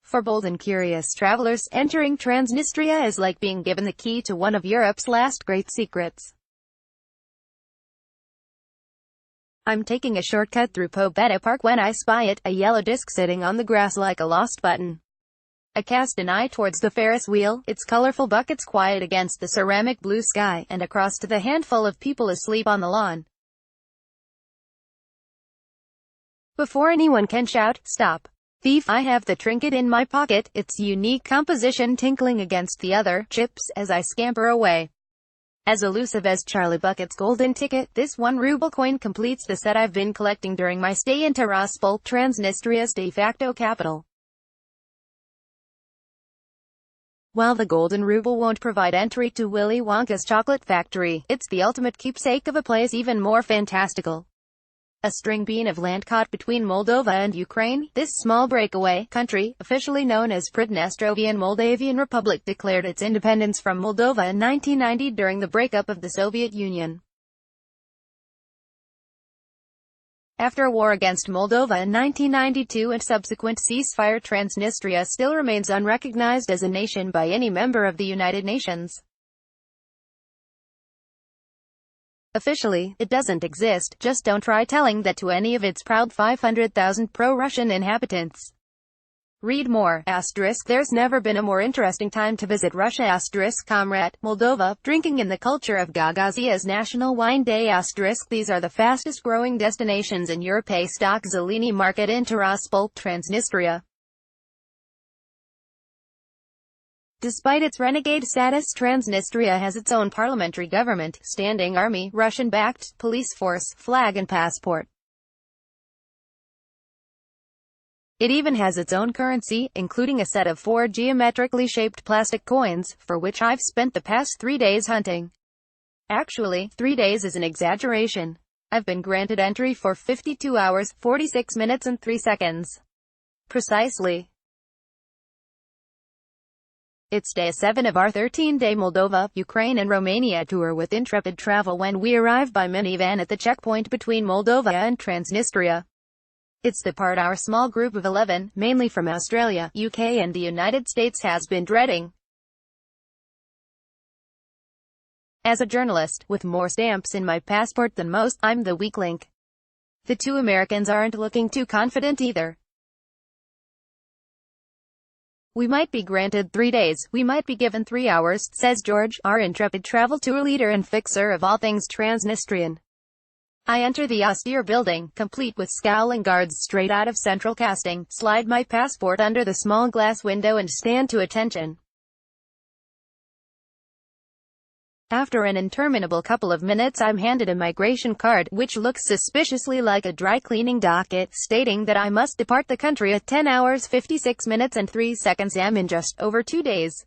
For bold and curious travelers, entering Transnistria is like being given the key to one of Europe's last great secrets. I'm taking a shortcut through Pobeda Park when I spy it, a yellow disc sitting on the grass like a lost button. I cast an eye towards the Ferris wheel, its colorful buckets quiet against the ceramic blue sky, and across to the handful of people asleep on the lawn. Before anyone can shout, "Stop, thief," I have the trinket in my pocket, its unique composition tinkling against the other chips as I scamper away. As elusive as Charlie Bucket's golden ticket, this 1 ruble coin completes the set I've been collecting during my stay in Tiraspol, Transnistria's de facto capital. While the golden ruble won't provide entry to Willy Wonka's chocolate factory, it's the ultimate keepsake of a place even more fantastical. A string bean of land caught between Moldova and Ukraine, this small breakaway country, officially known as Pridnestrovian Moldavian Republic, declared its independence from Moldova in 1990 during the breakup of the Soviet Union. After a war against Moldova in 1992 and subsequent ceasefire, Transnistria still remains unrecognized as a nation by any member of the United Nations. Officially, it doesn't exist, just don't try telling that to any of its proud 500,000 pro-Russian inhabitants. Read more, There's never been a more interesting time to visit Russia Comrade, Moldova, drinking in the culture of Gagazia's National Wine Day These are the fastest growing destinations in Europe. Stock Zeleny Market in Tiraspol, Transnistria. Despite its renegade status, Transnistria has its own parliamentary government, standing army, Russian-backed police force, flag and passport. It even has its own currency, including a set of 4 geometrically shaped plastic coins, for which I've spent the past 3 days hunting. Actually, 3 days is an exaggeration. I've been granted entry for 52 hours, 46 minutes and 3 seconds. Precisely. It's day 7 of our 13-day Moldova, Ukraine and Romania tour with intrepid travel when we arrive by minivan at the checkpoint between Moldova and Transnistria. It's the part our small group of 11, mainly from Australia, UK and the United States, has been dreading. As a journalist, with more stamps in my passport than most, I'm the weak link. The 2 Americans aren't looking too confident either. We might be granted 3 days, we might be given 3 hours, says George, our intrepid travel tour leader and fixer of all things Transnistrian. I enter the austere building, complete with scowling guards straight out of central casting, slide my passport under the small glass window and stand to attention. After an interminable couple of minutes, I'm handed a migration card, which looks suspiciously like a dry cleaning docket, stating that I must depart the country at 10 hours 56 minutes and 3 seconds am in just over 2 days.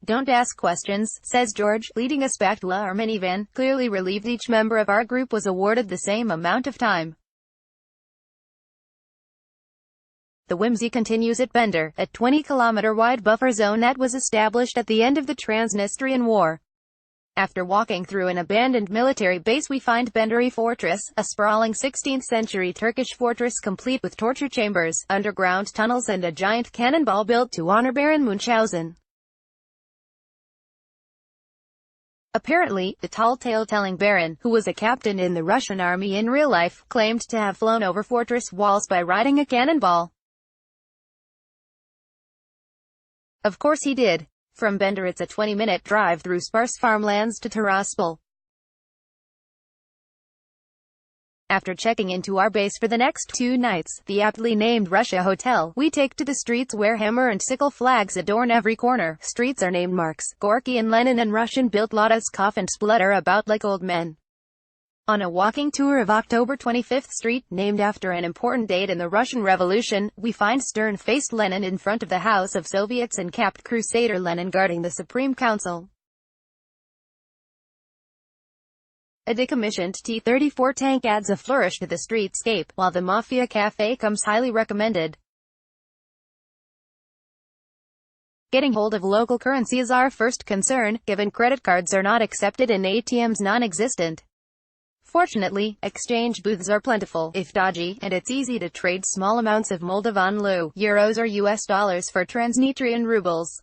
Don't ask questions, says George, leading us back to our minivan, clearly relieved each member of our group was awarded the same amount of time. The whimsy continues at Bender, a 20-kilometer-wide buffer zone that was established at the end of the Transnistrian War. After walking through an abandoned military base, we find Benderi Fortress, a sprawling 16th-century Turkish fortress complete with torture chambers, underground tunnels and a giant cannonball built to honor Baron Munchausen. Apparently, the tall tale-telling Baron, who was a captain in the Russian army in real life, claimed to have flown over fortress walls by riding a cannonball. Of course he did. From Bender it's a 20-minute drive through sparse farmlands to Tiraspol. After checking into our base for the next 2 nights, the aptly named Russia Hotel, we take to the streets where hammer and sickle flags adorn every corner. Streets are named Marx, Gorky and Lenin, and Russian-built ladas cough and splutter about like old men. On a walking tour of October 25th Street, named after an important date in the Russian Revolution, we find stern-faced Lenin in front of the House of Soviets and capped Crusader Lenin guarding the Supreme Council. A decommissioned T-34 tank adds a flourish to the streetscape, while the Mafia Cafe comes highly recommended. Getting hold of local currency is our first concern, given credit cards are not accepted and ATMs non-existent. Fortunately, exchange booths are plentiful, if dodgy, and it's easy to trade small amounts of Moldovan leu, euros or US dollars for Transnistrian rubles.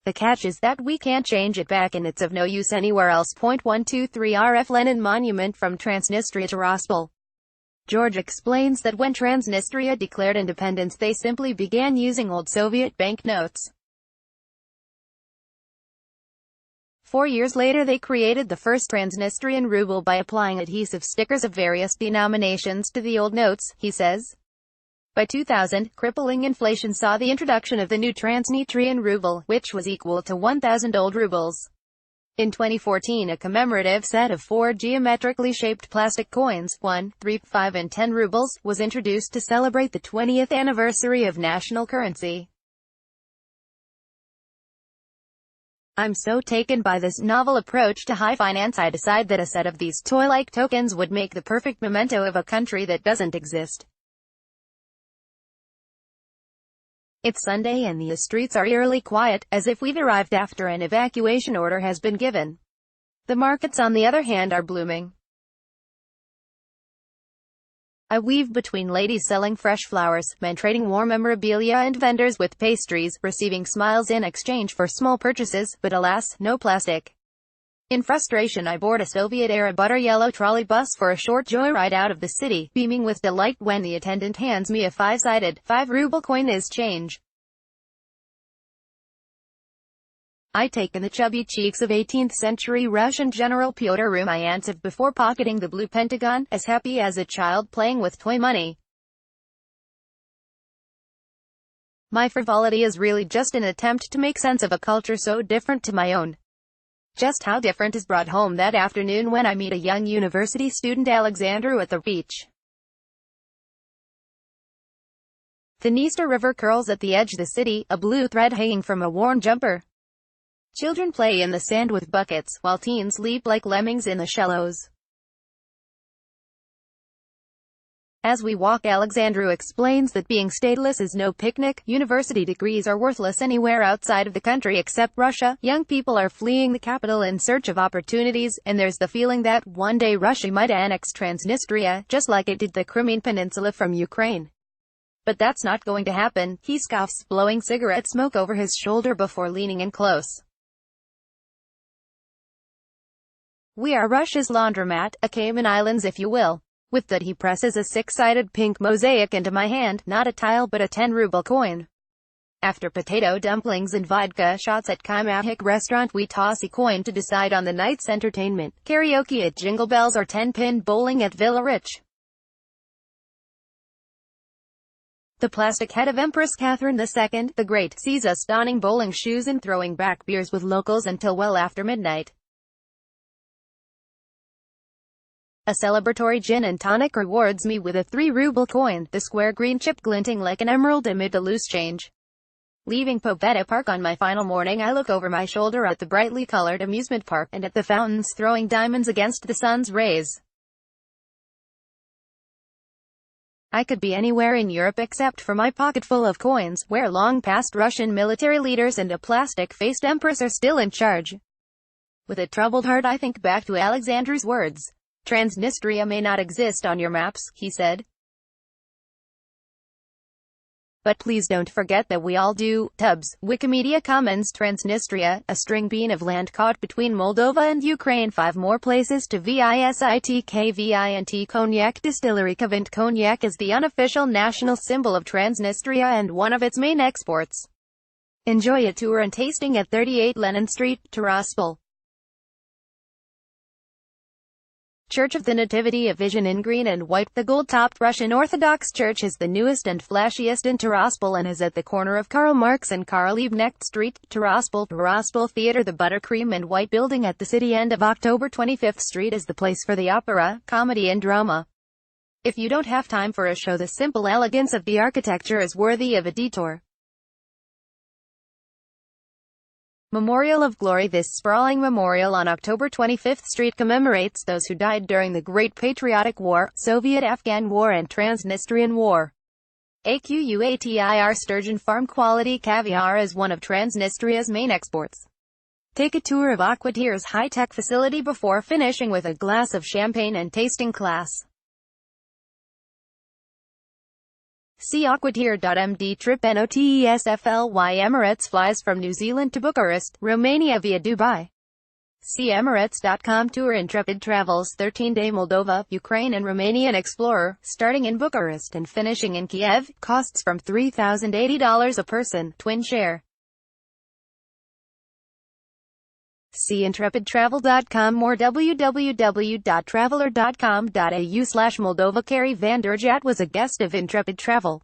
The catch is that we can't change it back and it's of no use anywhere else. 123 RF Lenin Monument from Transnistria to Tiraspol. George explains that when Transnistria declared independence they simply began using old Soviet banknotes. 4 years later they created the first Transnistrian ruble by applying adhesive stickers of various denominations to the old notes, he says. By 2000, crippling inflation saw the introduction of the new Transnistrian ruble, which was equal to 1,000 old rubles. In 2014, a commemorative set of 4 geometrically shaped plastic coins, 1, 3, 5 and 10 rubles, was introduced to celebrate the 20th anniversary of national currency. I'm so taken by this novel approach to high finance I decide that a set of these toy-like tokens would make the perfect memento of a country that doesn't exist. It's Sunday and the streets are eerily quiet, as if we've arrived after an evacuation order has been given. The markets on the other hand are blooming. I weave between ladies selling fresh flowers, men trading war memorabilia and vendors with pastries, receiving smiles in exchange for small purchases, but alas, no plastic. In frustration I board a Soviet-era butter-yellow trolley bus for a short joyride out of the city, beaming with delight when the attendant hands me a 5-sided, 5-ruble coin as change. I take in the chubby cheeks of 18th-century Russian General Pyotr Rumyantsev before pocketing the blue pentagon, as happy as a child playing with toy money. My frivolity is really just an attempt to make sense of a culture so different to my own. Just how different is brought home that afternoon when I meet a young university student Alexandru at the beach. The Dniester River curls at the edge of the city, a blue thread hanging from a worn jumper. Children play in the sand with buckets, while teens leap like lemmings in the shallows. As we walk, Alexandru explains that being stateless is no picnic, university degrees are worthless anywhere outside of the country except Russia, young people are fleeing the capital in search of opportunities, and there's the feeling that one day Russia might annex Transnistria, just like it did the Crimean Peninsula from Ukraine. But that's not going to happen, he scoffs, blowing cigarette smoke over his shoulder before leaning in close. We are Russia's laundromat, a Cayman Islands if you will. With that he presses a 6-sided pink mosaic into my hand, not a tile but a 10-ruble coin. After potato dumplings and vodka shots at Kaimahik restaurant we toss a coin to decide on the night's entertainment, karaoke at Jingle Bells or 10-pin bowling at Villa Rich. The plastic head of Empress Catherine II, the Great, sees us donning bowling shoes and throwing back beers with locals until well after midnight. A celebratory gin and tonic rewards me with a 3-ruble coin, the square green chip glinting like an emerald amid the loose change. Leaving Pobeda Park on my final morning I look over my shoulder at the brightly colored amusement park, and at the fountains throwing diamonds against the sun's rays. I could be anywhere in Europe except for my pocket full of coins, where long-past Russian military leaders and a plastic-faced empress are still in charge. With a troubled heart I think back to Alexandru's words. Transnistria may not exist on your maps, he said. But please don't forget that we all do. Tubbs, Wikimedia Commons Transnistria, a string bean of land caught between Moldova and Ukraine. 5 more places to visit. KVINT Cognac Distillery. Kvint Cognac is the unofficial national symbol of Transnistria and one of its main exports. Enjoy a tour and tasting at 38 Lenin Street, Tiraspol. Church of the Nativity of Vision in green and white. The gold-topped Russian Orthodox Church is the newest and flashiest in Tiraspol and is at the corner of Karl Marx and Karl Liebknecht Street, Tiraspol. Tiraspol Theatre. The buttercream and white building at the city end of October 25th Street is the place for the opera, comedy and drama. If you don't have time for a show, the simple elegance of the architecture is worthy of a detour. Memorial of Glory. This sprawling memorial on October 25th Street commemorates those who died during the Great Patriotic War, Soviet-Afghan War and Transnistrian War. AQUATIR. Sturgeon farm quality caviar is one of Transnistria's main exports. Take a tour of Aquatier's high-tech facility before finishing with a glass of champagne and tasting class. See Aquatier.md trip NOTESFLY Emirates flies from New Zealand to Bucharest, Romania via Dubai. See Emirates.com tour Intrepid travels 13-day Moldova, Ukraine and Romanian Explorer, starting in Bucharest and finishing in Kiev, costs from $3,080 a person, twin share. See intrepidtravel.com or www.traveler.com.au/Moldova. Carrie van der Jat was a guest of Intrepid Travel.